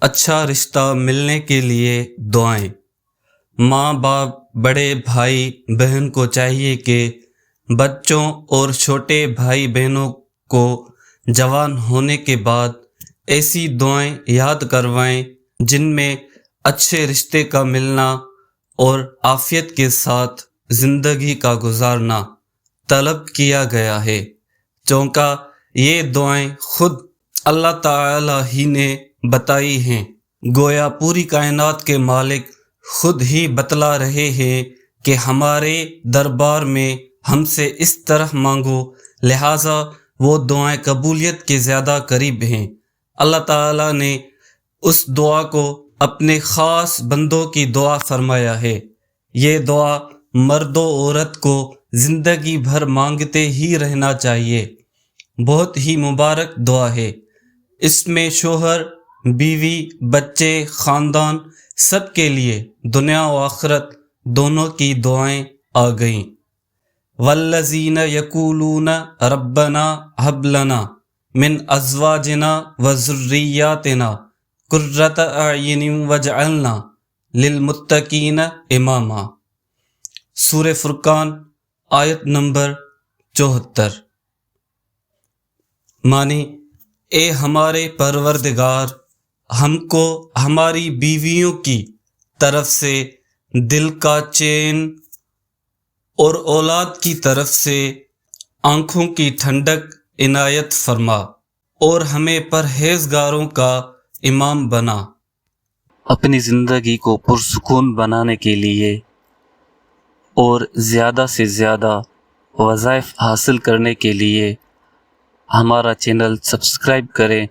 اچھا رشتہ ملنے کے لیے دعائیں۔ ماں باپ، بڑے بھائی بہن کو چاہیے کہ بچوں اور چھوٹے بھائی بہنوں کو جوان ہونے کے بعد ایسی دعائیں یاد کروائیں جن میں اچھے رشتے کا ملنا اور عافیت کے ساتھ زندگی کا گزارنا طلب کیا گیا ہے، چونکہ یہ دعائیں خود اللہ تعالی ہی نے بتائی ہیں۔ گویا پوری کائنات کے مالک خود ہی بتلا رہے ہیں کہ ہمارے دربار میں ہم سے اس طرح مانگو، لہٰذا وہ دعائیں قبولیت کے زیادہ قریب ہیں۔ اللہ تعالیٰ نے اس دعا کو اپنے خاص بندوں کی دعا فرمایا ہے۔ یہ دعا مرد و عورت کو زندگی بھر مانگتے ہی رہنا چاہیے۔ بہت ہی مبارک دعا ہے۔ اس میں شوہر، بیوی، بچے، خاندان سب کے لیے دنیا و آخرت دونوں کی دعائیں آ گئیں۔ والذین یقولون ربنا ھب لنا من ازواجنا وذریاتنا قرۃ اعین واجعلنا للمتقین اماما۔ سورہ فرقان آیت نمبر 74۔ معنی: اے ہمارے پروردگار، ہم کو ہماری بیویوں کی طرف سے دل کا چین اور اولاد کی طرف سے آنکھوں کی ٹھنڈک عنایت فرما، اور ہمیں پرہیزگاروں کا امام بنا۔ اپنی زندگی کو پرسکون بنانے کے لیے اور زیادہ سے زیادہ وظائف حاصل کرنے کے لیے ہمارا چینل سبسکرائب کریں